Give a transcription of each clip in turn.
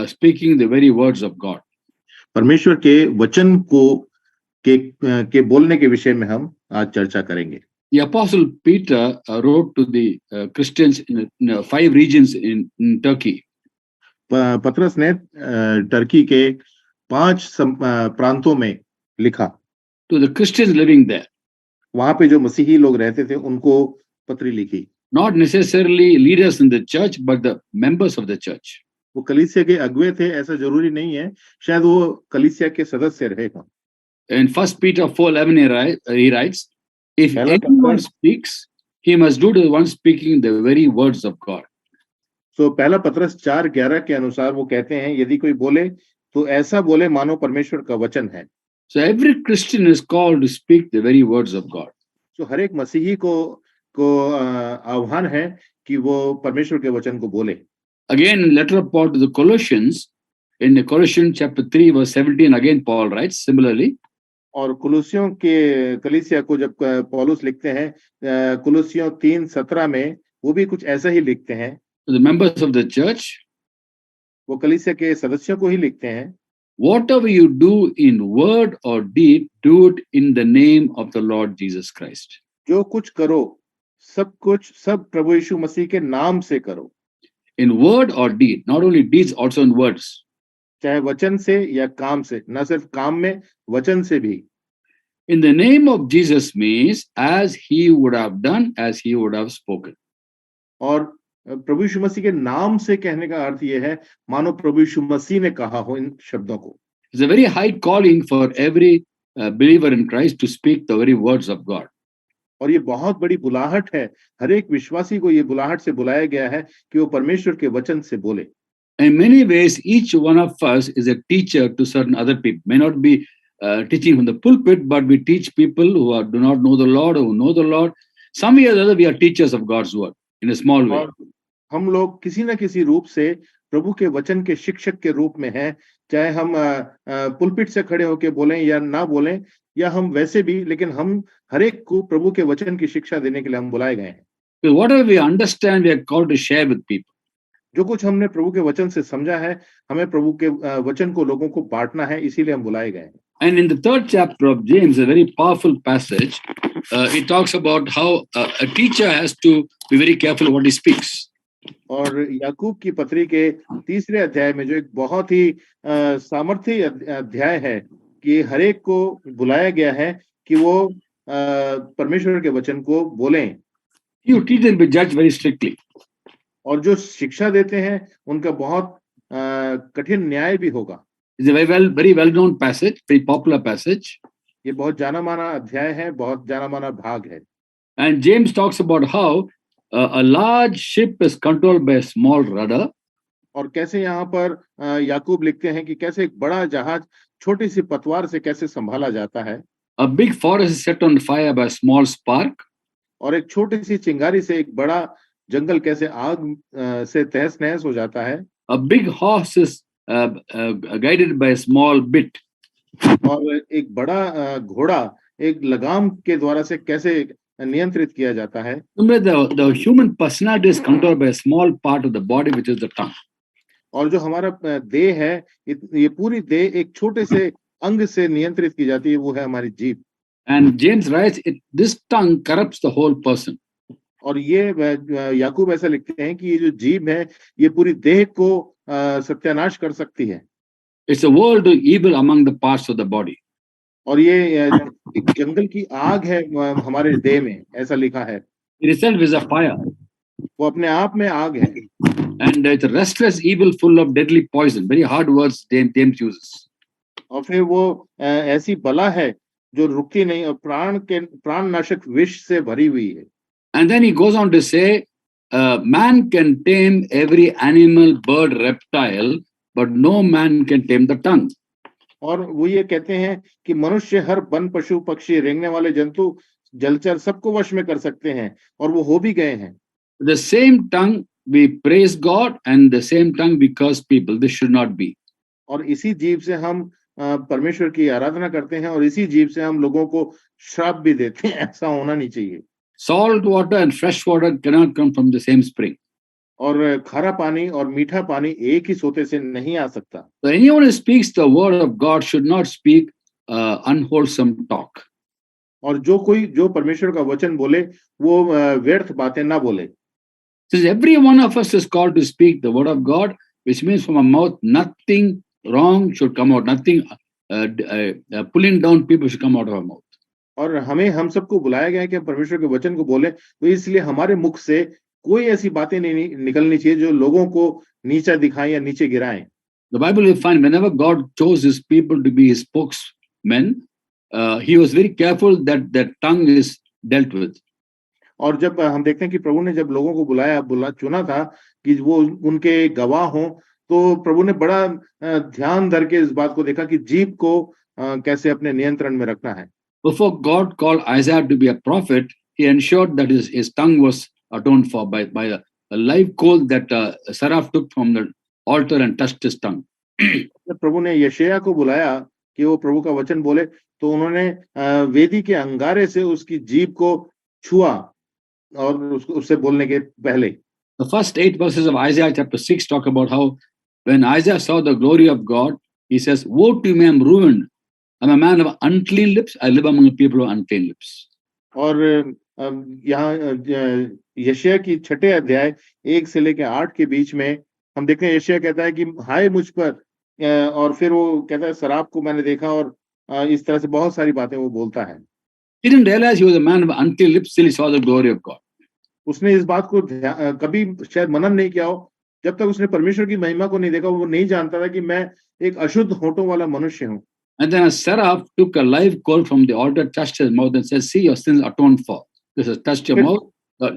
speaking the very words of God. परमेश्वर के वचन को के बोलने के विषय में हम आज चर्चा करेंगे. The Apostle Peter wrote to the Christians in 5 regions in Turkey. पतरस ने टर्की के 5 प्रांतों में लिखा. To the Christians living there. वहां पे जो मसीही लोग रहते थे उनको पत्री लिखी. Not necessarily leaders in the church, but the members of the church. वो कलीसिया के अगुवे थे ऐसा जरूरी नहीं है, शायद वो कलीसिया के सदस्य रहे हों. In 1 Peter 4:11 he writes, if anyone speaks, he must do the one speaking the very words of God. So पहला पतरस 4:11 के अनुसार वो कहते हैं यदि कोई बोले तो ऐसा बोले मानो परमेश्वर का वचन है. So every Christian is called to speak the very words of God. So हर एक मसीही को आह्वान है कि वो परमेश्वर के वचन को बोले. Again, in letter of Paul to the Colossians, in Colossians chapter 3 verse 17, again Paul writes similarly. और कुलुसियों के कलीसिया को जब पौलुस लिखते हैं कुलुसियों 3:17 में वो भी कुछ ऐसा ही लिखते हैं. The members of the church, वो कलीसिया के सदस्यों को ही लिखते हैं. Whatever you do in word or deed, do it in the name of the Lord Jesus Christ. जो कुछ करो सब प्रभु यीशु मसीह के नाम से करो. In word or deed, not only deeds, also in words. चाहे वचन से या काम से, न सिर्फ काम में, वचन से भी. In the name of Jesus means as he would have done, as he would have spoken. और प्रभु यीशु मसीह के नाम से कहने का अर्थ यह है मानो प्रभु यीशु मसीह ने कहा हो इन शब्दों को. It's a very high calling for every believer in Christ to speak the very words of God. और ये बहुत बड़ी बुलाहट है, हर एक विश्वासी को ये बुलाहट से बुलाया गया है कि वो परमेश्वर के वचन से बोले. In many ways, each one of us is a teacher to certain other people. May not be teaching from the pulpit, but we teach people who do not know the Lord, or who know the Lord. Some way or other, we are teachers of God's word in a small way. हम लोग किसी न किसी रूप से प्रभु के वचन के शिक्षक के रूप में हैं, चाहे हम पुलपिट से खड़े होकर बोलें या ना बोलें, या हम वैसे भी, लेकिन हम हर एक को प्रभु के वचन की शिक्षा देने के लिए हम बुलाए गए हैं. So whatever we understand, we are called to share with people. जो कुछ हमने प्रभु के वचन से समझा है, हमें प्रभु के वचन को लोगों को बांटना है, इसीलिए हम बुलाए गए हैं. And in the 3rd chapter of James, a very powerful passage, it talks about how a teacher has to be very careful what he speaks. और याकूब की पत्री के 3रे अध्याय में जो एक बहुत ही सामर्थी अध्याय है कि हर एक को बुलाया गया है कि वो परमेश्वर के वचन को बोलें. You teach them to be judged very strictly. और जो शिक्षा देते हैं उनका बहुत कठिन न्याय भी होगा. It's a very well known passage, very popular passage. ये बहुत जाना माना अध्याय है, बहुत जाना माना भाग है. And James talks about how a large ship is controlled by a small rudder. और कैसे यहाँ पर याकूब लिखते हैं कि कैसे एक बड़ा जहाज छोटी सी पतवार से कैसे संभाला जाता है. A big forest is set on fire by a small spark. और एक छोटी सी चिंगारी से एक बड़ा जंगल कैसे आग से तहस नहस हो जाता है. A big horse is guided by a small bit. और एक बड़ा घोड़ा एक लगाम के द्वारा से कैसे नियंत्रित किया जाता है. The human personality is controlled by a small part of the body, which is the tongue. और जो हमारा देह है, ये पूरी देह एक छोटे से अंग से नियंत्रित की जाती है, वो है हमारी जीभ. And James writes, this tongue corrupts the whole person. और ये याकूब ऐसा लिखते हैं कि ये जो जीभ है ये पूरी देह को सत्यानाश कर सकती है. It's a world of evil among the parts of the body. और ये जंगल की आग है हमारे देह में, ऐसा लिखा है. It itself is a fire. वो अपने आप में आग है. And it's a restless evil full of deadly poison. Very hard words James uses. और फिर वो ऐसी बला है जो रुकती नहीं और प्राणनाशक विष से भरी हुई है. And then he goes on to say, man can tame every animal, bird, reptile, but no man can tame the tongue. और वो ये कहते हैं कि मनुष्य हर वन पशु पक्षी रेंगने वाले जंतु जलचर सबको वश में कर सकते हैं, और वो हो भी गए हैं. The same tongue we praise God, and the same tongue we curse people. This should not be. और इसी जीभ से हम परमेश्वर की आराधना करते हैं और इसी जीभ से हम लोगों को श्राप भी देते हैं. ऐसा होना नहीं चाहिए. Salt water and fresh water cannot come from the same spring. और खारा पानी और मीठा पानी एक ही सोते से नहीं आ सकता। So anyone who speaks the word of God should not speak unwholesome talk. और जो परमेश्वर का वचन बोले वो व्यर्थ बातें ना बोले। Since every one of us is called to speak the word of God, which means from our mouth nothing wrong should come out, nothing pulling down people should come out of our mouth. और हम सबको बुलाया गया है कि हम परमेश्वर के वचन को बोले, तो इसलिए हमारे मुख से कोई ऐसी बातें नहीं निकलनी चाहिए जो लोगों को नीचा दिखाएं या नीचे गिराएं। The Bible will find whenever God chose his people to be his spokesmen, he was very careful that their tongue is dealt with. और जब हम देखते हैं कि प्रभु ने जब लोगों को चुना था कि वो उनके गवाह हों, तो प्रभु ने बड़ा ध्यान धर के इस बात को देखा कि जीभ को कैसे अपने नियंत्रण में रखना है। Before God called Isaiah to be a prophet, he ensured that his tongue was atoned for by a live coal that Seraph took from the altar and touched his tongue. जब प्रभु ने यशायाह को बुलाया कि वो प्रभु का वचन बोले, तो उन्होंने वेदी के अंगारे से उसकी जीभ को छुआ और उससे बोलने के पहले। The first 8 verses of Isaiah chapter 6 talk about how when Isaiah saw the glory of God, he says, "Woe to me, I am ruined. I'm a man of unclean lips. I live among a people of unclean lips." और यहाँ यशायाह की 6 अध्याय 1 से लेकर 8 के बीच में हम देखते हैं यशायाह कहता है कि हाय मुझ पर, और फिर वो कहता है शराब को मैंने देखा, और इस तरह से बहुत सारी बातें वो बोलता है। He didn't realize he was a man of unclean lips till he saw the glory of God. उसने इस बात को कभी शायद मनन नहीं किया हो, जब तक उसने परमेश्वर की महिमा को नहीं देखा, वो नहीं जानता था कि मैं एक अशुद्ध होठों वाला मनुष्य हूँ। And then a seraph took a live coal from the altar, touched his mouth and said, "See, your sins atoned for." This has touched your mouth,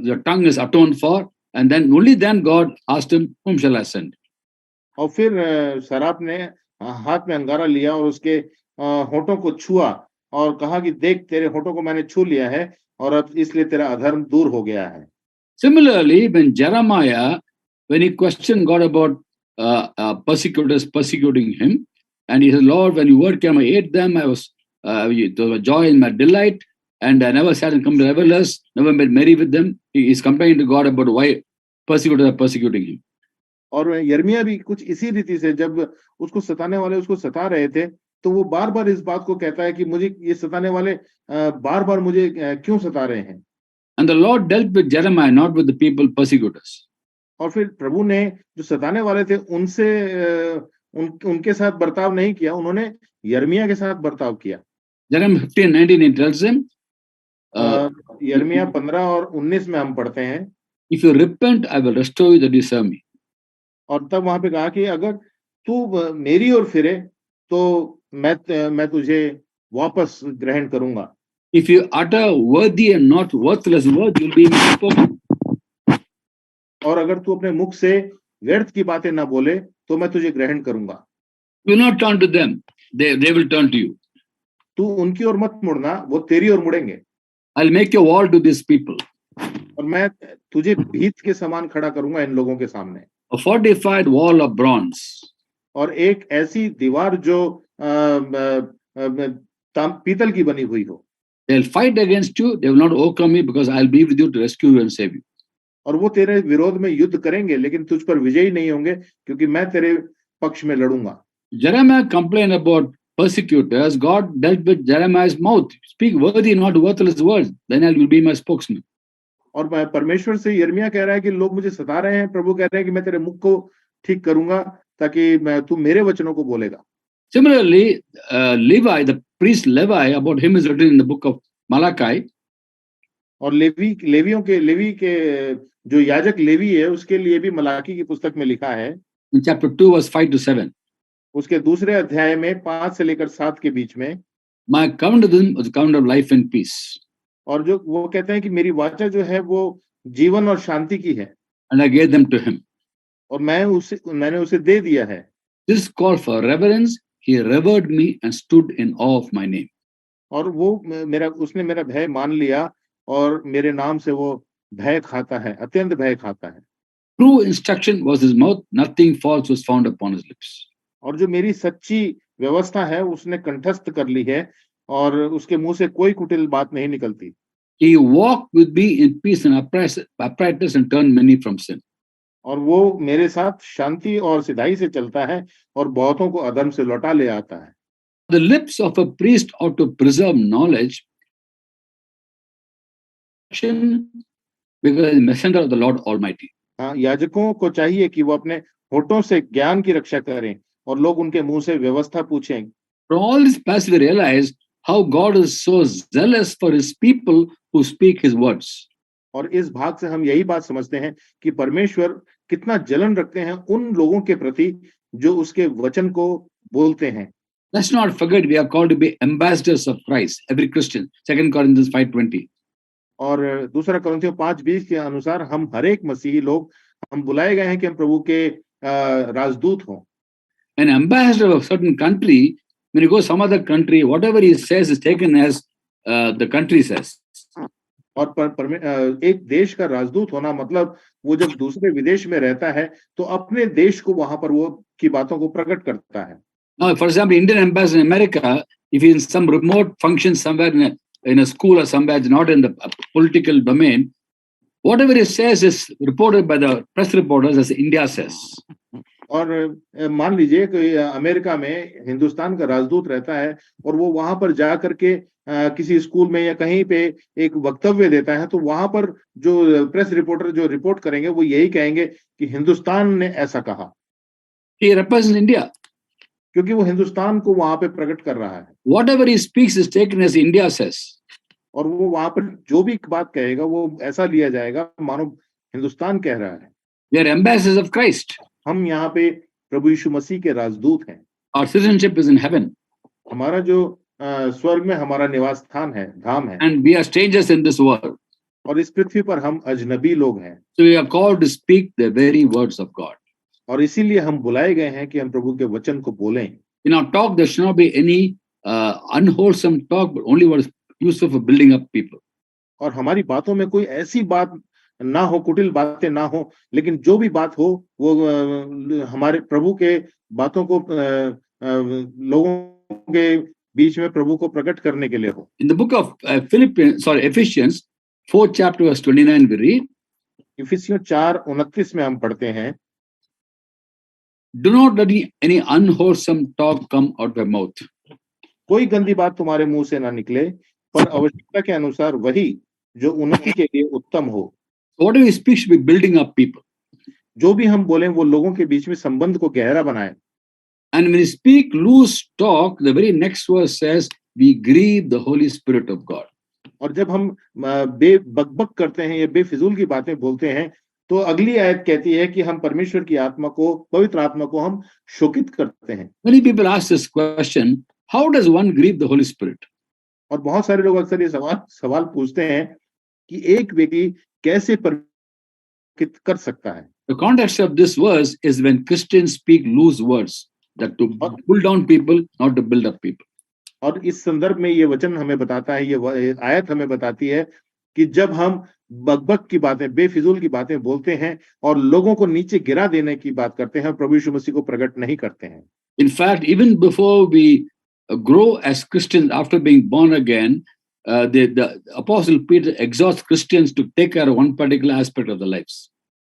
your tongue is atoned for, and then only then God asked him, "Whom shall I send?" और फिर शराब ने हाथ में अंगारा लिया और उसके होठों को छुआ और कहा कि देख, तेरे होठों को मैंने छू लिया है और अब इसलिए तेरा अधर्म दूर हो गया है। Similarly, when Jeremiah, when he questioned God about persecutors persecuting him, and he said, "Lord, when your word came, I ate them. I was there was joy in my delight, and I never sat and come to revelers, never made merry with them." He is complaining to God about why persecutors are persecuting him. और यिर्मयाह भी कुछ इसी रीति से जब उसको सताने वाले उसको सता रहे थे, तो वो बार-बार इस बात को कहता है कि मुझे ये सताने वाले बार-बार मुझे क्यों सता रहे हैं। And the Lord dealt with Jeremiah, not with the people persecutors. और फिर प्रभु ने जो सताने वाले थे उनसे उनके साथ बर्ताव नहीं किया, उन्होंने यिर्मयाह के साथ बर्ताव किया। Jeremiah 15:19, it tells him, यिर्मयाह 15 और 19 में हम पढ़ते हैं, "If you repent, I will restore you that you serve me." और तब वहां पे कहा कि अगर तू मेरी ओर फिरे तो मैं तुझे वापस ग्रहण करूंगा। If you utter worthy and not worthless words, you'll be my spokesman. और अगर तू अपने मुख से व्यर्थ की बातें ना बोले तो मैं तुझे ग्रहण करूंगा। Do not turn to them; they will turn to you. तू उनकी ओर मत मुड़ना, वो तेरी ओर मुड़ेंगे। I'll make a wall to these people, और मैं तुझे भीत के समान खड़ा करूंगा इन लोगों के सामने, a fortified wall of bronze. और एक ऐसी दीवार जो पीतल की बनी हुई हो। They'll fight against you; they will not overcome you because I'll be with you to rescue you and save you. और वो तेरे विरोध में युद्ध करेंगे लेकिन तुझ पर विजयी नहीं होंगे, क्योंकि मैं तेरे पक्ष में लड़ूंगा। Jeremiah complained about persecutors. God dealt with Jeremiah's mouth. Speak worthy, not worthless words. Then I will be my spokesman. और परमेश्वर से यिर्मयाह कह रहा है कि लोग मुझे सता रहे हैं, प्रभु कह रहे हैं कि मैं तेरे मुख को ठीक करूंगा ताकि तू मेरे वचनों को बोलेगा। Similarly, Levi, the priest Levi, about him is written in the book of Malachi. और लेवी के जो याजक लेवी है उसके लिए भी मलाकी की पुस्तक में लिखा है, In chapter 2, verse 5 to 7. उसके दूसरे अध्याय में 5 से लेकर 7 के बीच में, My covenant with him was a covenant of life and peace. और जो वो कहते हैं कि मेरी वाचा जो है वो जीवन और शांति की है, And I gave them to him. और मैंने उसे दे दिया है। This call for reverence, he revered me and stood in awe of my name. और वो उसने मेरा भय मान लिया और मेरे नाम से वो भय खाता है, अत्यंत भय खाता है। True instruction was his mouth, nothing false was found upon his lips. और जो मेरी सच्ची व्यवस्था है उसने कंठस्थ कर ली है और उसके मुंह से कोई कुटिल बात नहीं निकलती। He walked with me in peace and uprightness and turned many from sin. और वो मेरे साथ शांति और सिधाई से चलता है और बहुतों को अधर्म से लौटा ले आता है। The lips of a priest ought to preserve knowledge because messenger of the Lord Almighty. हाँ, याजकों को चाहिए कि वो अपने होठों से ज्ञान की रक्षा करें और लोग उनके मुंह से व्यवस्था पूछें। From all this passage, we realize how God is so zealous for his people who speak his words. और इस भाग से हम यही बात समझते हैं कि परमेश्वर कितना जलन रखते हैं उन लोगों के प्रति जो उसके वचन को बोलते हैं। Let's not forget we are called to be ambassadors of Christ, every Christian. 2 Corinthians 5:20. और दूसरा कोरिन्थियों 5:20 के अनुसार हम हर एक मसीही लोग हम बुलाए गए हैं कि हम प्रभु के राजदूत हों। An ambassador of a certain country, when you go some other country, whatever he says is taken as the country says. और एक देश का राजदूत होना मतलब वो जब दूसरे विदेश में रहता है तो अपने देश को वहां पर वो की बातों को प्रकट करता है। Now, for example, Indian ambassador in America, if he's in some remote function somewhere in a school or somewhere, it's not in the political domain, whatever he says is reported by the press reporters as India says. और मान लीजिए कि America में हिंदुस्तान का राजदूत रहता है और वो वहां पर जा करके किसी स्कूल में या कहीं पे एक वक्तव्य देता है तो वहां पर जो प्रेस रिपोर्टर जो रिपोर्ट करेंगे वो यही कहेंगे कि हिंदुस्तान ने ऐसा कहा। He represents India. क्योंकि वो हिंदुस्तान को वहां पे प्रकट कर रहा है। Whatever he speaks is taken as India says. और वो वहां पर जो भी बात कहेगा वो ऐसा लिया जाएगा मानो हिंदुस्तान कह रहा है। We are ambassadors of Christ. हम यहाँ पे प्रभु यीशु मसीह के राजदूत हैं। Our citizenship is in heaven. हमारा जो स्वर्ग में हमारा निवास स्थान है, धाम है। And we are strangers in this world. और इस पृथ्वी पर हम अजनबी लोग हैं। So we are called to speak the very words of God. और इसीलिए हम बुलाए गए हैं कि हम प्रभु के वचन को बोलें। In our talk, there should not be any unwholesome talk, but only what is useful for building up people. और हमारी बातों में कोई ऐसी बात ना हो, कुटिल बातें ना हो, लेकिन जो भी बात हो वो हमारे प्रभु के बातों को लोगों के बीच में प्रभु को प्रकट करने के लिए हो। In the book of Ephesians 4 chapter verse 29 we read, इफिसियों 4:29 में हम पढ़ते हैं, do not let any unwholesome talk come out of your mouth. कोई गंदी बात तुम्हारे मुंह से ना निकले, पर आवश्यकता के अनुसार वही जो उन्नति के लिए उत्तम हो। Whatever we speak should be building up people. जो भी हम बोलें वो लोगों के बीच में संबंध को गहरा बनाए। And when we speak loose talk, the very next verse says, we grieve the Holy Spirit of God. और जब हम बकबक करते हैं या बेफिजूल की बातें बोलते हैं तो अगली आयत कहती है कि हम परमेश्वर की आत्मा को, पवित्र आत्मा को हम शोकित करते हैं। Many people ask this question, how does one grieve the Holy Spirit? और बहुत सारे लोग अक्सर ये सवाल पूछते हैं कि एक व्यक्ति कैसे कर सकता है। The context of this verse is when Christians speak loose words, that to pull down people, not to build up people. और इस संदर्भ में ये वचन हमें बताता है, ये आयत हमें बताती है कि जब हम बकबक की बातें, बेफिजूल की बातें बोलते हैं और लोगों को नीचे गिरा देने की बात करते हैं, प्रभु यीशु मसीह को प्रकट नहीं करते हैं। In fact, even before we grow as Christians after being born again, the Apostle Peter exhorts Christians to take care of one particular aspect of their lives.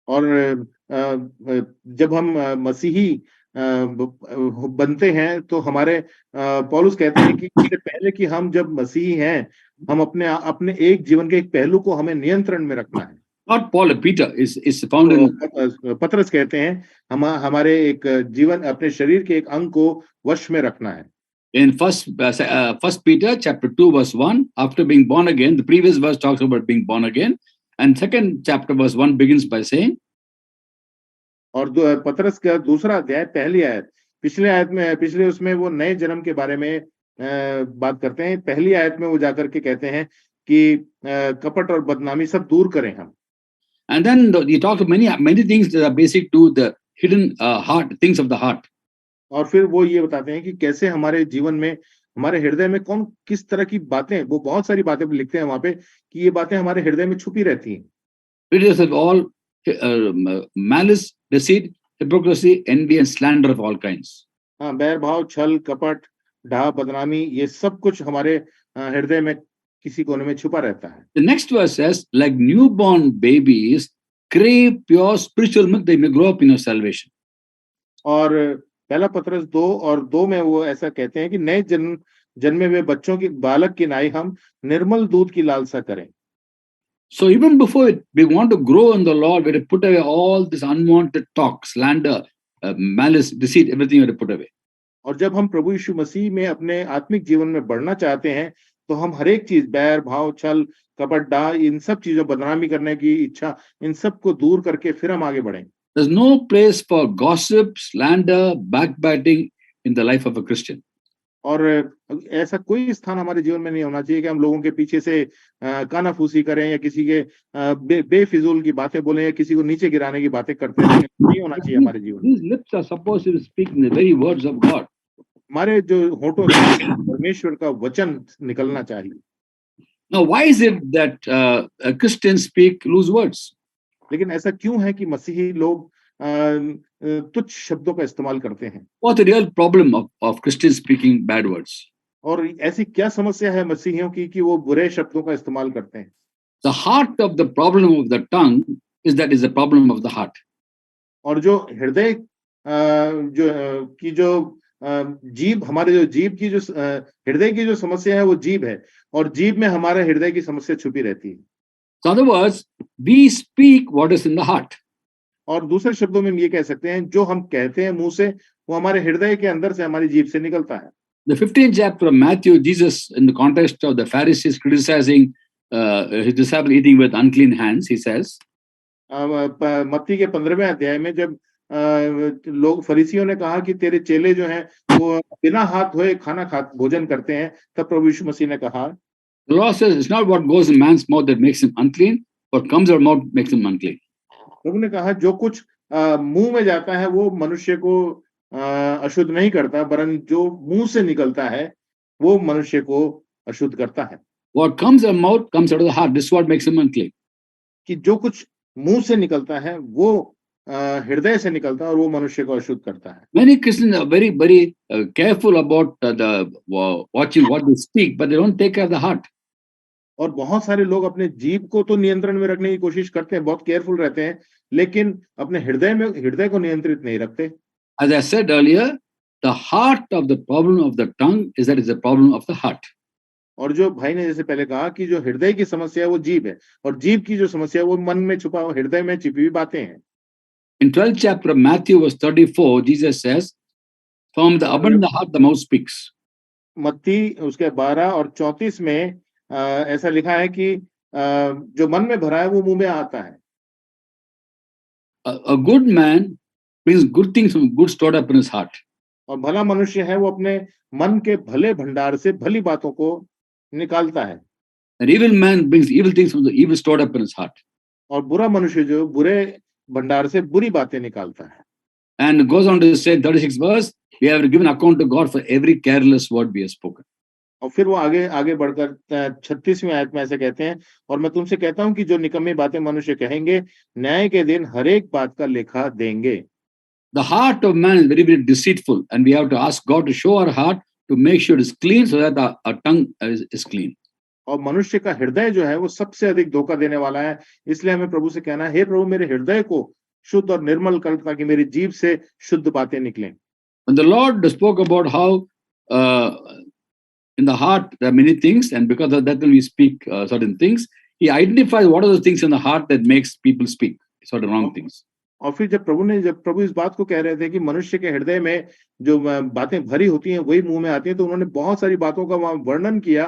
और जब हम मसीही बनते हैं तो हमारे पौलुस कहते हैं कि इससे पहले कि हम जब मसीही हैं, हम अपने एक जीवन के एक पहलू को हमें नियंत्रण में रखना है। Not Paul, Peter is found in पतरस कहते हैं हमारे एक जीवन, अपने शरीर के एक अंग को वश में रखना है। In first Peter chapter 2 verse 1, after being born again, the previous verse talks about being born again, and second chapter verse 1 begins by saying, और पतरस का दूसरा अध्याय पहली आयत, पिछले उसमें वो नए जन्म के बारे में बात करते हैं। पहली आयत में वो जाकर के कहते हैं कि कपट और बदनामी सब दूर करें हम। And then he talks of many things that are basic to the hidden heart, things of the heart. और फिर वो ये बताते हैं कि कैसे हमारे जीवन में, हमारे हृदय में किस तरह की बातें, वो बहुत सारी बातें लिखते हैं वहां पे कि ये बातें हमारे हृदय में छुपी रहती हैं। It is all malice, deceit, hypocrisy, envy and slander of all kinds. हाँ, बैर भाव, छल, कपट, डाह, बदनामी, ये सब कुछ हमारे हृदय में किसी कोने में छुपा रहता है। The next verse says, like newborn babies, crave pure spiritual milk, they may grow up in your salvation. और पहला पतरस 2:2 में वो ऐसा कहते हैं कि नए जन्मे हुए बच्चों की बालक की नाई हम निर्मल दूध की लालसा करें। So even before we want to grow in the Lord, we have to put away all this unwanted talk, slander, malice, deceit, everything we have to put away. और जब हम प्रभु यीशु मसीह में अपने आत्मिक जीवन में बढ़ना चाहते हैं, तो हम हर एक चीज, बैर भाव, छल कपट, डाह, इन सब चीजों, बदनामी करने की इच्छा, इन सब को दूर करके फिर हम आगे बढ़ें। There's no place for gossip, slander, backbiting in the life of a Christian. और ऐसा कोई स्थान हमारे जीवन में नहीं होना चाहिए कि हम लोगों के पीछे से कानाफूसी करें या किसी के बेफिजूल की बातें बोलें या किसी को नीचे गिराने की बातें करते रहें। नहीं होना चाहिए हमारे जीवन में। These lips are supposed to speak the very words of God. हमारे जो होठों से परमेश्वर का वचन निकलना चाहिए। Now, why is it that Christians speak loose words? लेकिन ऐसा क्यों है कि मसीही लोग तुच्छ शब्दों का इस्तेमाल करते हैं? What's the real problem of Christians speaking bad words? और ऐसी क्या समस्या है मसीहियों की कि वो बुरे शब्दों का इस्तेमाल करते हैं? The heart of the problem of the tongue is the problem of the heart. और जो हृदय जो जीभ, हमारे जो जीभ की जो हृदय की जो समस्या है वो जीभ है, और जीभ में हमारे हृदय की समस्या छुपी रहती है। So in other words, we speak what is in the heart. और दूसरे शब्दों में हम ये कह सकते हैं, जो हम कहते हैं मुंह से, वो हमारे हृदय के अंदर से, हमारी जीभ से निकलता है। The 15th chapter of Matthew, Jesus, in the context of the Pharisees criticizing his disciples eating with unclean hands, he says, मत्ती के 15वें अध्याय में जब लोग, फरीसियों ने कहा कि तेरे चेले जो हैं वो बिना हाथ धोए खाना भोजन करते हैं, तब प्रभु यीशु मसीह ने कहा, the law says it's not what goes in man's mouth that makes him unclean, what comes out of mouth makes him unclean. प्रभु ने कहा जो कुछ मुंह में जाता है वो मनुष्य को अशुद्ध नहीं करता, वरन जो मुंह से निकलता है वो मनुष्य को अशुद्ध करता है। What comes out of mouth comes out of the heart. This is what makes him unclean. कि जो कुछ मुंह से निकलता है वो हृदय से निकलता है और वो मनुष्य को अशुद्ध करता है। Many Christians are very careful about watching what they speak, but they don't take care of the heart. और बहुत सारे लोग अपने जीभ को तो नियंत्रण में रखने की कोशिश करते हैं, बहुत केयरफुल रहते हैं, लेकिन अपने हृदय को नियंत्रित नहीं रखते। As I said earlier, the heart of the problem of the tongue is that it's a problem of the heart. और जो भाई ने जैसे पहले कहा कि जो हृदय की समस्या है वो जीभ है, और जीभ की जो समस्या है वो मन में छुपा, हृदय में छिपी हुई बातें हैं। In 12th chapter of Matthew, verse 34, Jesus says, "From the abundance of the heart, the mouth speaks." मत्ती उसके 12 और 34 में ऐसा लिखा है कि जो मन में भरा है वो मुंह में आता है। A good man brings good things from good stored up in his heart. और भला मनुष्य है वो अपने मन के भले भंडार से भली बातों को निकालता है। An evil man brings evil things from the evil stored up in his heart. और बुरा मनुष्य जो बुरे भंडार से बुरी बातें निकालता है। And it goes on to say, 36th verse, we have given account to God for every careless word we have spoken. और फिर वो आगे बढ़कर 36वीं आयत में ऐसे कहते हैं, और मैं तुमसे कहता हूं कि जो निकम्मी बातें मनुष्य कहेंगे, न्याय के दिन हर एक बात का लेखा देंगे। The heart of man is very deceitful, and we have to ask God to show our heart to make sure it is clean, so that our tongue is clean. और मनुष्य का हृदय जो है वो सबसे अधिक धोखा देने वाला है, इसलिए हमें प्रभु से कहना है, हे प्रभु मेरे हृदय को शुद्ध और निर्मल कर, ताकि मेरी जीभ से शुद्ध बातें निकलें। When the Lord spoke about how in the heart there are many things, and because of that when we speak certain things, he identifies what are the things in the heart that makes people speak certain wrong things. और फिर जब प्रभु इस बात को कह रहे थे कि मनुष्य के हृदय में जो बातें भरी होती हैं वही मुंह में आती हैं, तो उन्होंने बहुत सारी बातों का वहां वर्णन किया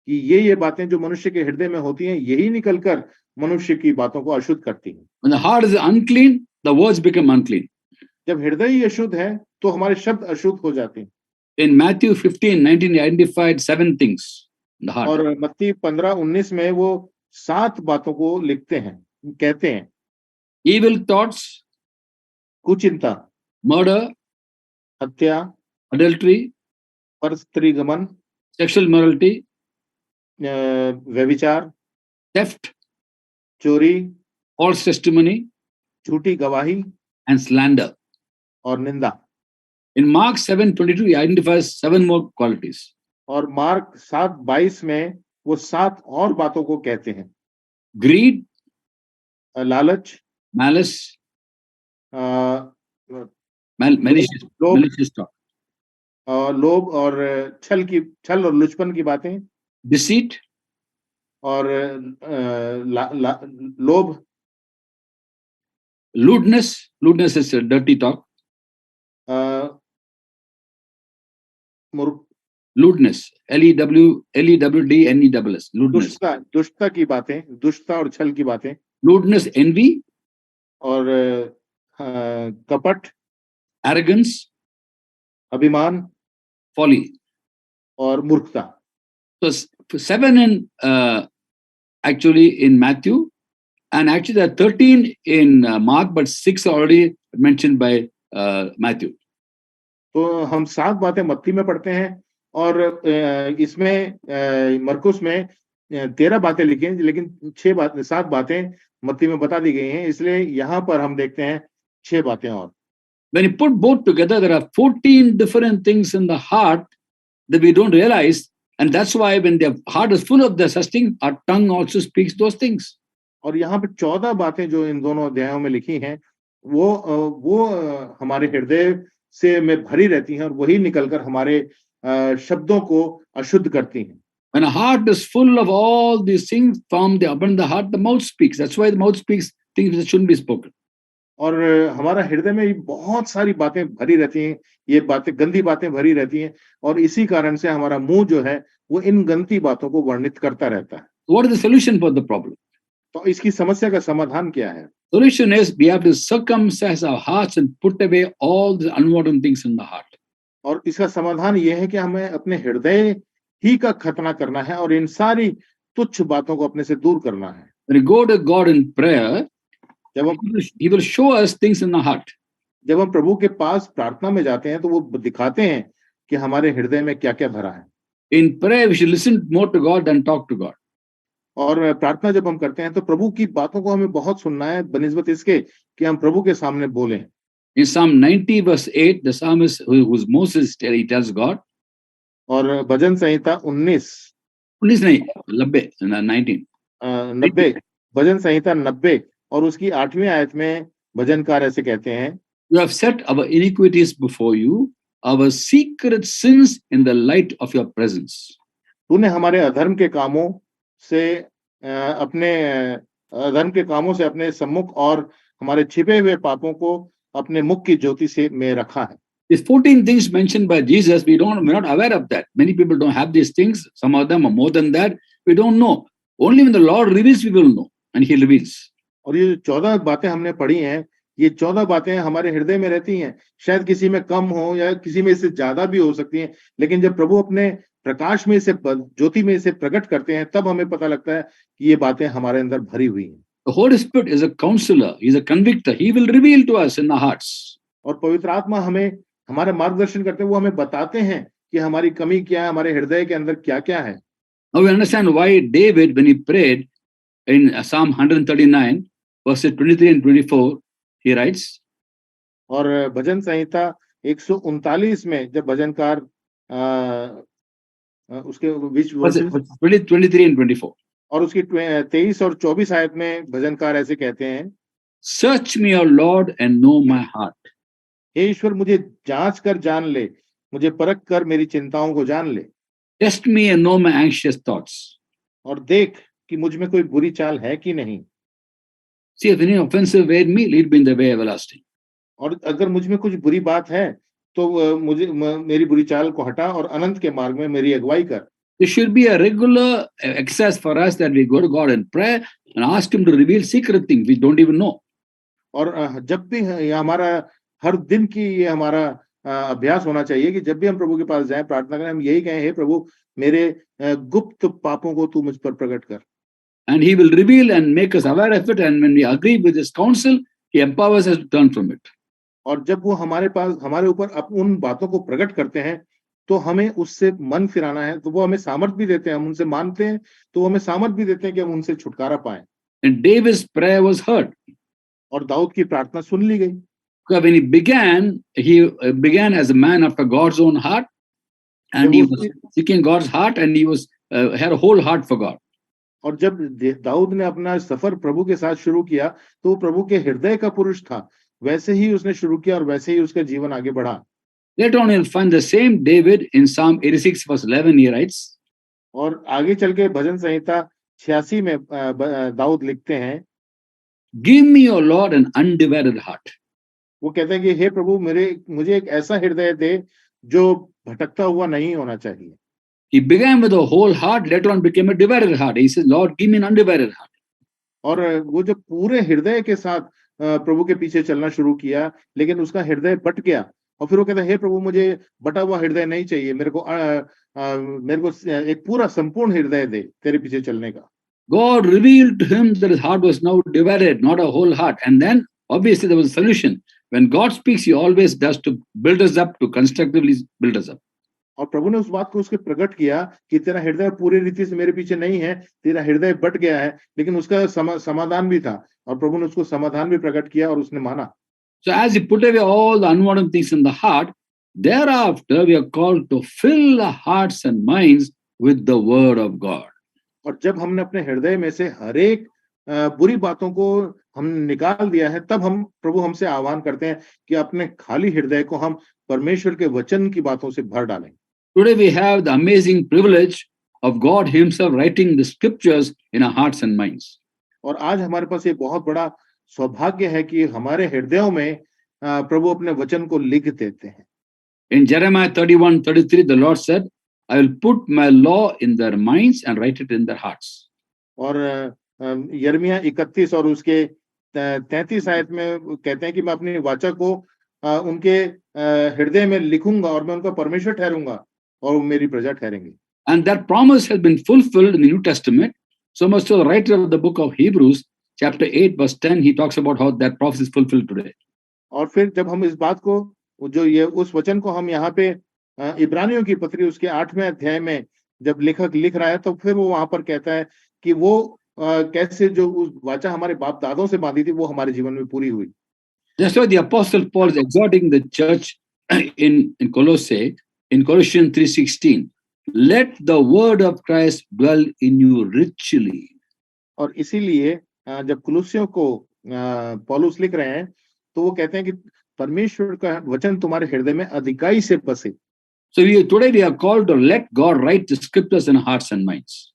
कि ये बातें जो मनुष्य के हृदय में होती हैं, यही निकलकर मनुष्य की बातों को अशुद्ध करती हैं। When the heart is unclean, the words become unclean. जब हृदय ही अशुद्ध है तो हमारे शब्द अशुद्ध हो जाते हैं। In Matthew 15:19, he identified 7 things in the heart. और मत्ती 15:19 में वो 7 बातों को लिखते हैं, कहते हैं। Evil thoughts, कुचिंता, murder, हत्या, adultery, परस्त्रीगमन, sexual immorality, व्यभिचार, theft, चोरी, false testimony, झूठी गवाही and slander. और निंदा। In Mark 7:22, he identifies 7 more qualities. और मार्क 7:22 में वो 7 और बातों को कहते हैं। Greed, लालच, malice, अ, malicious, लोभ malicious talk, लोभ और छल और लुचपन की बातें deceit, और लोभ, lewdness. Lewdness is a dirty talk. अ, मूर्ख, Lewdness, Lewdness, lewdness. दुष्टता की बातें, दुष्टता और छल की बातें Lewdness, envy, और कपट, arrogance, अभिमान folly. और मूर्खता. So 7 in actually in Matthew, and actually there are 13 in Mark, but 6 are already mentioned by Matthew. तो हम 7 बातें मत्ती में पढ़ते हैं और इसमें मरकुस में 13 बातें लिखी हैं, लेकिन 7 बातें मत्ती में बता दी गई हैं, इसलिए यहाँ पर हम देखते हैं 6 बातें और. When you put both together, there are 14 different things in the heart that we don't realize, and that's why when the heart is full of the such thing, our tongue also speaks those things. और यहाँ पे 14 बातें जो इन दोनों अध्यायों में लिखी हैं, वो हमारे हृदय से में भरी रहती हैं और वही निकलकर हमारे शब्दों को अशुद्ध करती हैं. When a heart is full of all these things from the abundant the heart, the mouth speaks. That's why the mouth speaks things that shouldn't be spoken. और हमारा हृदय में बहुत सारी बातें भरी रहती हैं, ये बातें गंदी बातें भरी रहती हैं और इसी कारण से हमारा मुंह जो है वो इन गंदी बातों को वर्णित करता रहता है. What is the solution for the problem? तो इसकी समस्या का समाधान क्या है? Solution is we have to circumcise our hearts and put away all the unwanted things in the heart. और इसका समाधान ये है कि हमें अपने हृदय ही का खतना करना है और इन सारी तुच्छ बातों को अपने से दूर करना है. When we go to God in prayer, जब He will show us things in the heart. जब हम प्रभु के पास प्रार्थना में जाते हैं तो वो दिखाते हैं कि हमारे हृदय में क्या-क्या भरा है. In prayer, we should listen more to God than talk to God. और प्रार्थना जब हम करते हैं तो प्रभु की बातों को हमें बहुत सुनना है बनिस्बत इसके कि हम प्रभु के सामने बोलें. In Psalm 90 verse 8, the psalmist who's Moses, he tells God. और भजन संहिता 19 नहीं, 19. 90 भजन संहिता 90 और उसकी 8वीं आयत में भजनकार ऐसे कहते हैं, You have set our iniquities before you, our secret sins in the light of your presence. तूने हमारे अधर्म के कामों से अपने सम्मुख और हमारे छिपे हुए पापों को अपने मुख की ज्योति से में रखा है. These 14 things mentioned by Jesus, we're not aware of that. Many people don't have these things. Some of them are more than that. We don't know. Only when the Lord reveals, we will know. And He reveals. और ये 14 बातें हमने पढ़ी हैं, ये 14 बातें हमारे हृदय में रहती हैं. शायद किसी में कम हो या किसी में इससे ज्यादा भी हो सकती हैं, लेकिन जब प्रभु अपने प्रकाश में से ज्योति में से प्रकट करते हैं तब हमें पता लगता है कि ये बातें हमारे अंदर भरी हुई हैं. The Holy Spirit is a counselor. He's a convictor. He will reveal to us in our hearts. और पवित्र आत्मा हमें हमारा मार्गदर्शन करते हैं, वो हमें बताते हैं कि हमारी कमी क्या है, हमारे हृदय के अंदर क्या-क्या है. Now we understand why David, when he prayed in Psalm 139, verses 23 and 24, he writes. और भजन संहिता 139 में जब भजनकार उसके बीच 23 and 24. और उसकी 23 और 24 आयत में भजनकार ऐसे कहते हैं, Search me, O Lord, and know my heart. हे ईश्वर मुझे जांच कर जान ले, मुझे परख कर मेरी चिंताओं को जान ले. Test me and know my anxious thoughts. और देख कि मुझ में कोई बुरी चाल है कि नहीं. See, if any offensive way in me, lead me in the way everlasting. और अगर मुझ में कुछ बुरी बात है तो मुझे मेरी बुरी चाल को हटा और अनंत के मार्ग में मेरी अगुवाई कर. This should be a regular exercise for us that we go to God in prayer and ask Him to reveal secret things we don't even know. और जब भी हमारा हर दिन की ये हमारा अभ्यास होना चाहिए कि जब भी हम प्रभु के पास जाएं प्रार्थना करें, हम यही कहें, हे प्रभु मेरे गुप्त पापों को तू मुझ पर प्रकट कर. And He will reveal and make us aware of it, and when we agree with His counsel, He empowers us to turn from it. और जब वो हमारे ऊपर उन बातों को प्रकट करते हैं तो हमें उससे मन फिराना है, तो वो हमें सामर्थ्य भी देते हैं. हम उनसे मानते हैं तो वो हमें सामर्थ्य भी देते हैं कि हम उनसे छुटकारा पाएं. And David's prayer was heard. और दाऊद की प्रार्थना सुन ली गई. Because when he began as a man after God's own heart, and he was seeking God's heart, and he was had a whole heart for God. और जब दाऊद ने अपना सफर प्रभु के साथ शुरू किया तो वो प्रभु के हृदय का पुरुष था, वैसे ही उसने शुरू किया और वैसे ही उसका जीवन आगे बढ़ा। Later on, you'll find the same David in Psalm 86, verse 11. He writes, और आगे चल के भजन संहिता 86 में दाऊद लिखते हैं, "Give me, O Lord, an undivided heart." वो कहते हैं कि हे प्रभु मुझे एक ऐसा हृदय दे जो भटकता हुआ नहीं होना चाहिए। He began with a whole heart, later on became a divided heart. He says, "Lord, give me an undivided heart." और वो जब पूरे हृदय के साथ प्रभु के पीछे चलना शुरू किया, लेकिन उसका हृदय बट गया और फिर वो कहता है, हे प्रभु मुझे बटा हुआ हृदय नहीं चाहिए, मेरे को एक पूरा संपूर्ण हृदय दे तेरे पीछे चलने का। God revealed to him that his heart was now divided, not a whole heart. And then, obviously, there was a solution. When God speaks, He always does to build us up, to constructively build us up. और प्रभु ने उस बात को उसके प्रकट किया कि तेरा हृदय पूरी रीति से मेरे पीछे नहीं है, तेरा हृदय बट गया है, लेकिन उसका समाधान भी था और प्रभु ने उसको समाधान भी प्रकट किया और उसने माना। So, as He put away all the unwanted things in the heart, thereafter we are called to fill the hearts and minds with the Word of God. और जब हमने अपने हृदय में से हर एक बुरी बातों को हम निकाल दिया है, तब हम प्रभु हमसे आह्वान करते हैं कि अपने खाली हृदय को हम परमेश्वर के वचन की बातों से भर डालें। Today we have the amazing privilege of God Himself writing the scriptures in our hearts and minds. और आज हमारे पास ये बहुत बड़ा सौभाग्य है कि हमारे हृदयों में प्रभु अपने वचन को लिख देते हैं। In Jeremiah 31:33, the Lord said, "I will put my law in their minds and write it in their hearts." और यिर्मयाह 31 और उसके 33 आयत में कहते हैं कि मैं अपनी वाचा को उनके हृदय में लिखूंगा और मैं उनका परमेश्वर ठहरूंगा और वो मेरी प्रजा ठहरेंगे। And that promise has been fulfilled in the New Testament. So much so the writer of the book of Hebrews, chapter 8, verse 10, he talks about how that prophecy is fulfilled today. और फिर जब हम इस बात को उस वचन को हम यहाँ पे इब्रानियों की पत्री उसके 8वें अध्याय में जब लेखक लिख रहा है, तो फिर वो वहां पर कहता है कि वो कैसे जो उस वाचा हमारे बाप दादों से बांधी थी वो हमारे जीवन में पूरी हुई। That's why the Apostle Paul is exhorting the church in Colossae, in Colossians 3:16, let the word of Christ dwell in you richly. और इसीलिए जब कुलुस्सियों को पौलुस लिख रहे हैं तो वो कहते हैं कि परमेश्वर का वचन तुम्हारे हृदय में अधिकाई से बसे। So today we are called to let God write the scriptures in our hearts and minds.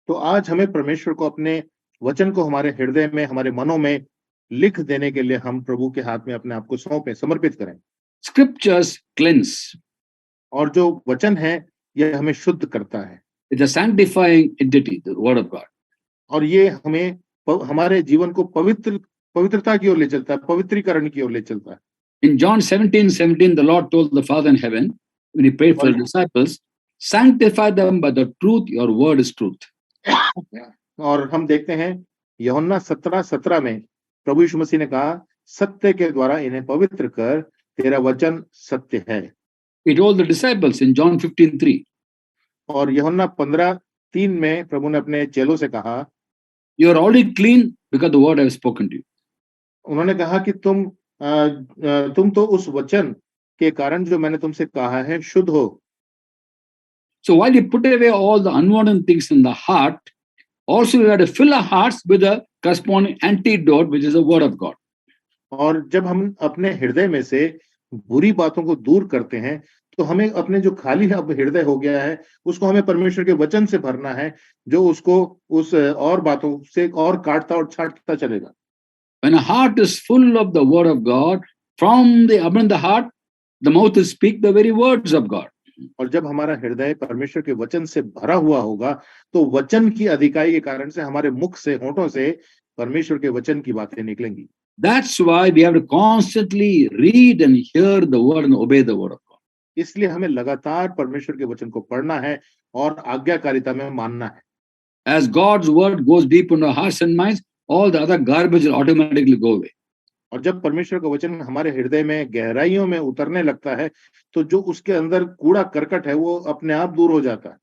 तो आज हमें परमेश्वर को अपने वचन को हमारे हृदय में, हमारे मनों में लिख देने के लिए हम प्रभु के हाथ में अपने आप को सौंपें, समर्पित करें। Scriptures cleanse. और जो वचन है यह हमें शुद्ध करता है। It's a sanctifying entity, the word of God. और ये हमें हमारे जीवन को पवित्रता की ओर ले चलता है, पवित्रीकरण की ओर ले चलता है। In John 17:17, the Lord told the Father in heaven, when He prayed for the disciples, sanctify them by the truth, your word is truth. और हम देखते हैं यूहन्ना 17:17 में प्रभु यीशु मसीह ने कहा, सत्य के द्वारा इन्हें पवित्र कर, तेरा वचन सत्य है। He told the disciples in John 15:3. और यूहन्ना 15:3 में प्रभु ने अपने चेलों से कहा, You are already clean because the word I have spoken to you. उन्होंने कहा कि तुम तो उस वचन के कारण जो मैंने तुमसे कहा है शुद्ध हो। So while you put away all the unwanted things in the heart, also we have to fill our hearts with a corresponding antidote, which is the word of God. और जब हम अपने हृदय में से बुरी बातों को दूर करते हैं तो हमें अपने जो खाली अब हृदय हो गया है उसको हमें परमेश्वर के वचन से भरना है, जो उसको उस और बातों से और काटता और छांटता चलेगा। When a heart is full of the word of God, from the abundance of the heart, the mouth will speak the very words of God. और जब हमारा हृदय परमेश्वर के वचन से भरा हुआ होगा तो वचन की अधिकाई के कारण से हमारे मुख से, होठों से परमेश्वर के वचन की बातें निकलेंगी। That's why we have to constantly read and hear the word and obey the word of God. इसलिए हमें लगातार परमेश्वर के वचन को पढ़ना है और आज्ञाकारिता में मानना है। As God's word goes deep into our hearts and minds, all the other garbage will automatically go away. और जब परमेश्वर का वचन हमारे हृदय में गहराइयों में उतरने लगता है तो जो उसके अंदर कूड़ा करकट है वो अपने आप दूर हो जाता है।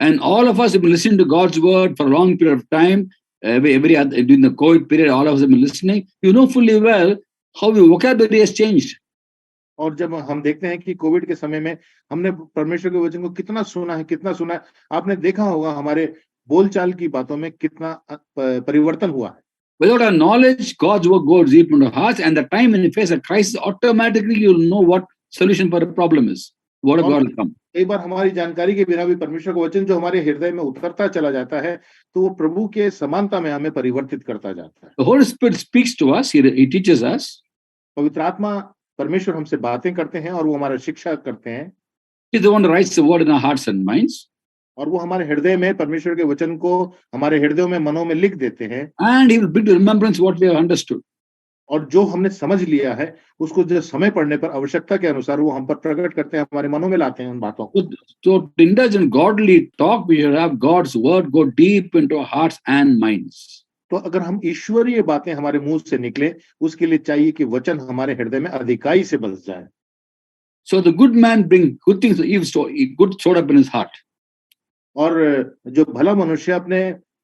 And all of us have been listening to God's word for a long period of time. Every other, during the COVID period, all of us have been listening. You know fully well how your vocabulary has changed. और जब हम देखते हैं कि Covid के समय में हमने परमेश्वर के वचन को कितना सुना है, आपने देखा होगा हमारे बोलचाल की बातों में कितना परिवर्तन हुआ है। Without our knowledge, God's work goes deep into our hearts, and the time when you face a crisis, automatically you'll know what solution for a problem is. Word of और God will come. कई बार हमारी जानकारी के बिना भी परमेश्वर का वचन जो हमारे हृदय में उतरता चला जाता है, तो वो प्रभु के समानता में हमें परिवर्तित करता जाता है। The Holy Spirit speaks to us, He teaches us. पवित्र आत्मा परमेश्वर हमसे बातें करते हैं और वो हमारा शिक्षा करते हैं, He's the one who writes the word in our hearts and minds. और वो हमारे हृदय में परमेश्वर के वचन को हमारे हृदयों में, मनों में लिख देते हैं, And He will bring to remembrance what we have understood. और जो हमने समझ लिया है उसको जो समय पड़ने पर आवश्यकता के अनुसार वो हम पर प्रकट करते हैं, हमारे मनों में लाते हैं उन बातों को। So to indulge in godly talk, we should have God's word go deep into our hearts and minds. तो अगर हम ईश्वरीय बातें हमारे मुंह से निकले, उसके लिए चाहिए कि वचन हमारे हृदय में अधिकाई से बस जाए। So the good man brings good things, good stored up in his heart. और जो भला मनुष्य अपने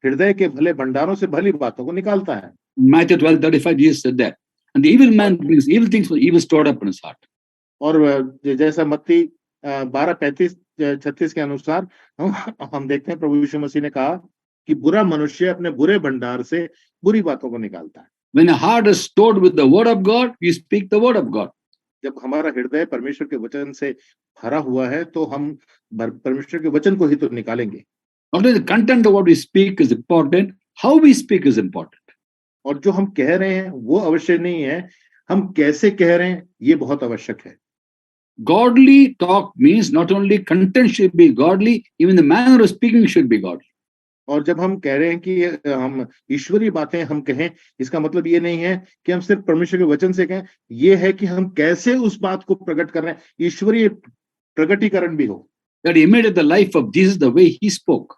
हृदय के भले भंडारों से भली बातों को निकालता है। Matthew 12:35, Jesus said that. And the evil man brings evil things, evil stored up in his heart. और जैसा मत्ती 12:35-36 के अनुसार हम देखते हैं प्रभु यीशु मसीह ने कहा कि बुरा मनुष्य अपने बुरे भंडार से बुरी बातों को निकालता है। When a heart is stored with the word of God, we speak the word of God. जब हमारा हृदय परमेश्वर के वचन से भरा हुआ है तो हम परमेश्वर के वचन को ही तो निकालेंगे। Not only the content of what we speak is important, how we speak is important. और जो हम कह रहे हैं वो अवश्य नहीं है, हम कैसे कह रहे हैं ये बहुत आवश्यक है। Godly talk means not only content should be godly, even the manner of speaking should be godly. और जब हम कह रहे हैं कि हम ईश्वरीय बातें हम कहें, इसका मतलब ये नहीं है कि हम सिर्फ परमेश्वर के वचन से कहें, ये है कि हम कैसे उस बात को प्रकट कर रहे हैं, ईश्वरीय प्रकटीकरण भी हो। That imitate the life of Jesus the way he spoke.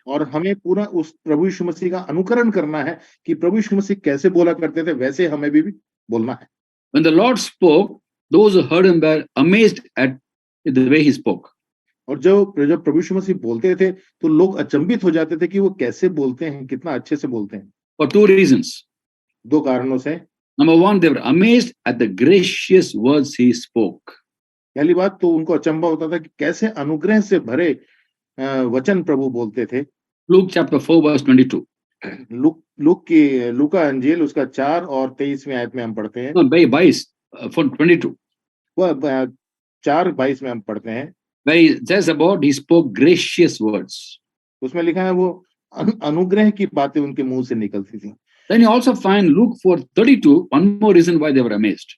और हमें पूरा उस प्रभु यीशु मसीह का अनुकरण करना है कि प्रभु यीशु मसीह कैसे बोला करते थे, वैसे हमें भी बोलना है। When the Lord spoke, those who heard him were amazed at the way he spoke. और जब प्रभु यीशु मसीह बोलते थे तो लोग अचंभित हो जाते थे कि वो कैसे बोलते हैं, कितना अच्छे से बोलते हैं। For two reasons. दो कारणों से। Number one, they were amazed at the gracious words he spoke. पहली बात तो उनको अचंभा होता था कि कैसे अनुग्रह से भरे वचन प्रभु बोलते थे। Luke chapter 4 verse 22. लूका अंजील उसका 4 और 23वें आयत में हम पढ़ते हैं। No, by 22. वह 4:22 में हम पढ़ते हैं। Where he says about he spoke gracious words. उसमें लिखा है वो अनुग्रह की बातें उनके मुंह से निकलती थी। Then you also find Luke 4:32, one more reason why they were amazed.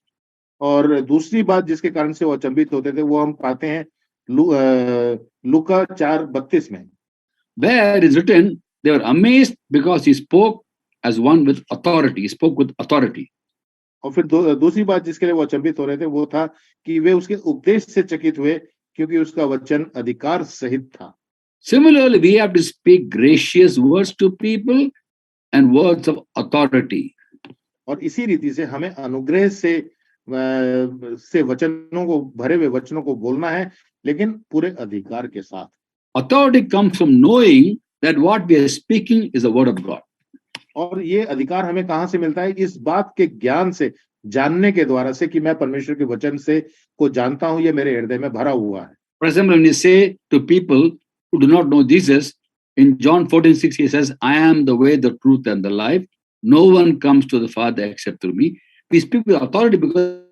और दूसरी बात जिसके कारण से वो अचंभित होते थे वो हम पाते हैं लूका 4:32 में। Where it is written, they were amazed because he spoke as one with authority. He spoke with authority. और फिर दूसरी बात जिसके लिए वो अचंभित हो रहे थे वो था कि वे उसके उपदेश से चकित हुए क्योंकि उसका वचन अधिकार सहित था। Similarly, we have to speak gracious words to people and words of authority. और इसी रीति से हमें अनुग्रह से वचनों को, भरे हुए वचनों को बोलना है, लेकिन पूरे अधिकार के साथ। Authority comes from knowing that what we are speaking is the word of God. और ये अधिकार हमें कहाँ से मिलता है? इस बात के ज्ञान से, जानने के द्वारा से कि मैं परमेश्वर के वचन से को जानता हूँ, ये मेरे हृदय में भरा हुआ है। For example, when you say to people who do not know Jesus, in John 14:6, he says, I am the way, the truth, and the life. No one comes to the Father except through me. We speak with authority because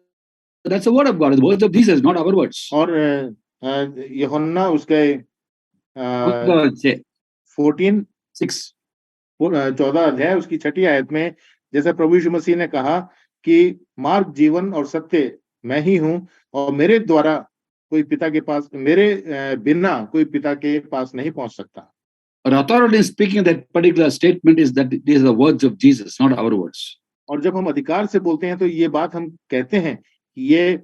that's the word of God, the words of Jesus, not our words. और यूहन्ना उसके 14 अध्याय उसकी 6 आयत में जैसा प्रभु यीशु मसीह ने कहा कि मार्ग, जीवन और सत्य मैं ही हूं और मेरे द्वारा कोई पिता के पास, मेरे बिना कोई पिता के पास नहीं पहुंच सकता। Our authority in speaking that particular statement is that these are the words of Jesus, not our words. और जब हम अधिकार से बोलते हैं तो ये बात हम कहते हैं कि ये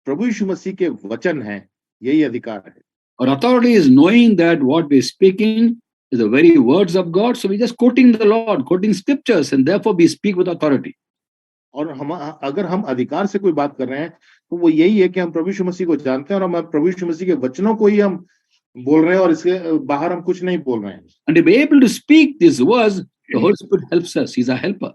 प्रभु यीशु मसीह के वचन हैं, यही अधिकार है। Our authority is knowing that what we are speaking is the very words of God. So we're just quoting the Lord, quoting scriptures, and therefore we speak with authority. और हम अगर हम अधिकार से कोई बात कर रहे हैं तो वो यही है कि हम प्रभु यीशु मसीह को जानते हैं और हम प्रभु यीशु मसीह के वचनों को ही हम बोल रहे हैं और इसके बाहर हम कुछ नहीं बोल रहे हैं। And to be able to speak these words, the Holy Spirit helps us. He's a helper.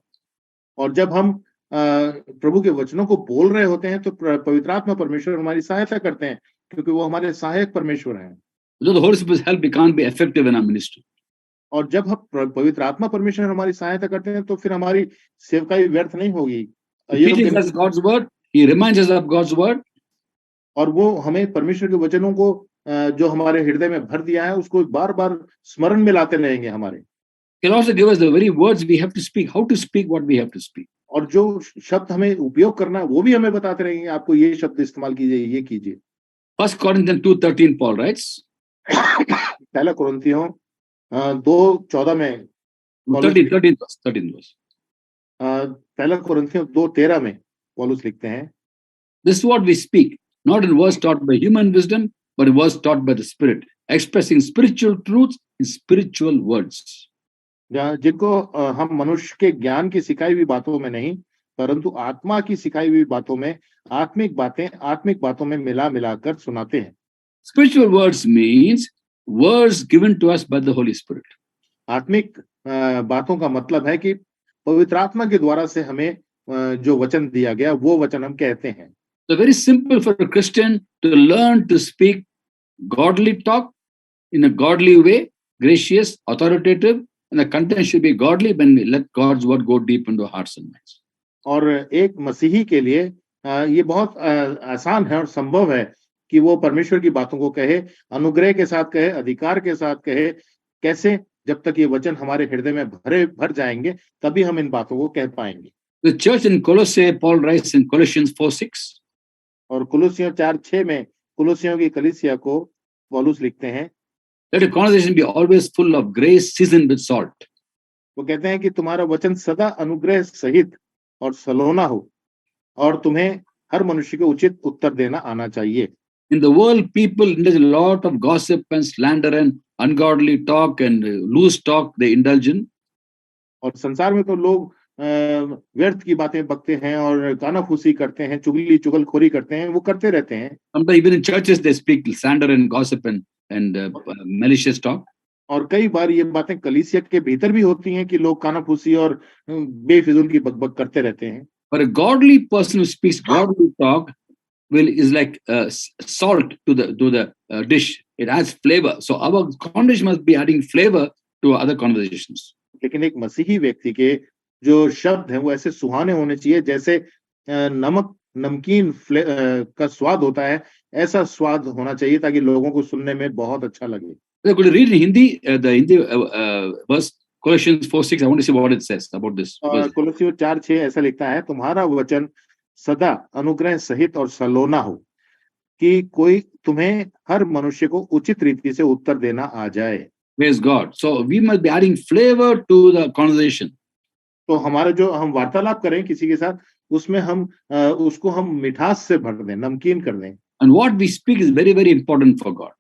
और जब हम प्रभु के वचनों को बोल रहे होते हैं तो पवित्र आत्मा परमेश्वर हमारी सहायता करते हैं क्योंकि वो हमारे सहायक परमेश्वर हैं। Without the Holy Spirit's help, we can't be effective in our ministry. और जब हम पवित्र आत्मा परमेश्वर हमारी सहायता करते हैं तो फिर हमारी सेवकाई व्यर्थ नहीं होगी। He teaches us God's word. He reminds us of God's word. और वो हमें परमेश्वर के वचनों को जो हमारे हृदय में भर दिया है उसको बार बार स्मरण में लाते रहेंगे हमारे। He'll also give us the very words we have to speak, how to speak what we have to speak. और जो शब्द हमें उपयोग करना है वो भी हमें बताते रहेंगे, आपको ये शब्द इस्तेमाल कीजिए, ये कीजिए। 1 Corinthians 2:13 Paul writes. पहला कुरिन्थियों 2:14 में 13 verse. पहला कुरिन्थियों 2:13 में पौलुस लिखते हैं, This is what we speak, not in words taught by human wisdom, but in words taught by the Spirit, expressing spiritual truths in spiritual words. जिनको हम मनुष्य के ज्ञान की सिखाई हुई बातों में नहीं, परंतु आत्मा की सिखाई हुई बातों में, आत्मिक बातों में मिला मिलाकर सुनाते हैं। Spiritual words means words given to us by the Holy Spirit. आत्मिक बातों का मतलब है कि पवित्र आत्मा के द्वारा से हमें जो वचन दिया गया वो वचन हम कहते हैं। So very simple for a Christian to learn to speak godly talk in a godly way, gracious, authoritative, and the content should be godly when we let God's word go deep into our hearts and minds. और एक मसीही के लिए ये बहुत आसान है और संभव है कि वो परमेश्वर की बातों को कहे, अनुग्रह के साथ कहे, अधिकार के साथ कहे। कैसे? जब तक ये वचन हमारे हृदय में भर जाएंगे तभी हम इन बातों को कह पाएंगे। The church in Colossae, Paul writes in Colossians 4:6. और कुलुस्सियों 4:6 में कुलुस्सियों की कलीसिया को पौलुस लिखते हैं, Let your conversation be always full of grace, seasoned with salt. वो कहते हैं कि तुम्हारा वचन सदा अनुग्रह सहित और सलोना हो और तुम्हें हर मनुष्य को उचित उत्तर देना आना चाहिए। In the world, people indulge a lot of gossip and slander and ungodly talk and loose talk they indulge in. और संसार में तो लोग व्यर्थ की बातें बकते हैं और कानाफूसी करते हैं, चुगलखोरी करते हैं, वो करते रहते हैं। Sometimes even in churches they speak slander and gossip and malicious talk. और कई बार ये बातें कलीसिया के भीतर भी होती हैं कि लोग कानाफूसी और बेफिजूल की बकबक करते रहते हैं। But a godly person who speaks godly talk is like salt to the dish. It adds flavor. So our conversation must be adding flavor to other conversations. लेकिन एक मसीही व्यक्ति के जो शब्द हैं वो ऐसे सुहाने होने चाहिए जैसे नमकीन का स्वाद होता है, ऐसा स्वाद होना चाहिए ताकि लोगों को सुनने में बहुत अच्छा लगे। We're going to read in Hindi, the Hindi verse, Colossians 4:6. I want to see what it says about this. कुलुस्सियों 4:6 ऐसा लिखता है, तुम्हारा वचन सदा अनुग्रह सहित और सलोना हो कि कोई तुम्हें हर मनुष्य को उचित रीति से उत्तर देना आ जाए। Praise God. So we must be adding flavor to the conversation. तो हमारा जो हम वार्तालाप करें किसी के साथ, उसमें हम उसको हम मिठास से भर दें, नमकीन कर दें। And what we speak is very, very important for God.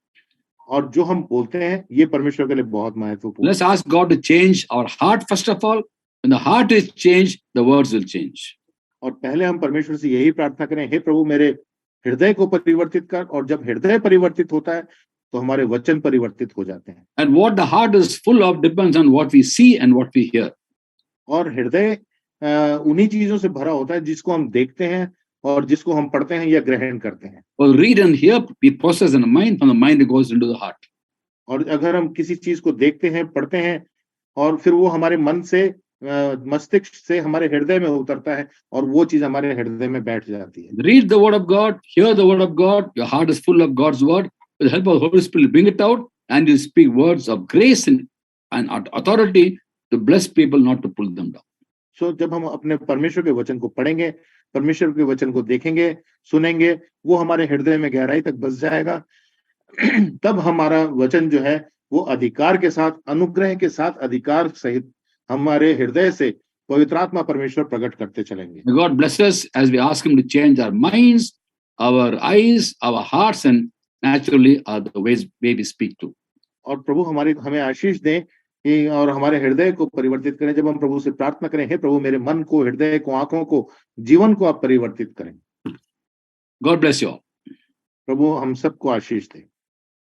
और जो हम बोलते हैं ये परमेश्वर के लिए बहुत महत्वपूर्ण है। Let's ask God to change our heart first of all. When the heart is changed, the words will change. और पहले हम परमेश्वर से यही प्रार्थना करें, हे प्रभु मेरे हृदय को परिवर्तित कर, और जब हृदय परिवर्तित होता है तो हमारे वचन परिवर्तित हो जाते हैं। And what the heart is full of depends on what we see and what we hear. और हृदय उन्हीं चीजों से भरा होता है जिसको हम देखते हैं और जिसको हम पढ़ते हैं या ग्रहण करते हैं। Well, read and hear, we process in the mind, from the mind it goes into the heart. और अगर हम किसी चीज को देखते हैं, पढ़ते हैं और फिर वो हमारे मन से मस्तिष्क से हमारे हृदय में उतरता है और वो चीज हमारे हृदय में बैठ जाती है। Read the word of God, hear the word of God, your heart is full of God's word. With the help of the Holy Spirit, bring it out and you speak words of grace and authority to bless people, not to pull them down. So जब हम अपने परमेश्वर के वचन को पढ़ेंगे, परमेश्वर के वचन को देखेंगे, सुनेंगे, वो हमारे हृदय में गहराई तक बस जाएगा। तब हमारा वचन जो है वो अधिकार के साथ, अनुग्रह के साथ, अधिकार सहित हमारे हृदय से पवित्र आत्मा परमेश्वर प्रकट करते चलेंगे। May God bless us as we ask Him to change our minds, our eyes, our hearts, and naturally the way we speak to. और प्रभु हमें आशीष दें और हमारे हृदय को परिवर्तित करें। जब हम प्रभु से प्रार्थना करें, हे प्रभु मेरे मन को, हृदय को, आंखों को, जीवन को आप परिवर्तित करें। God bless you all. प्रभु हम सबको आशीष दें।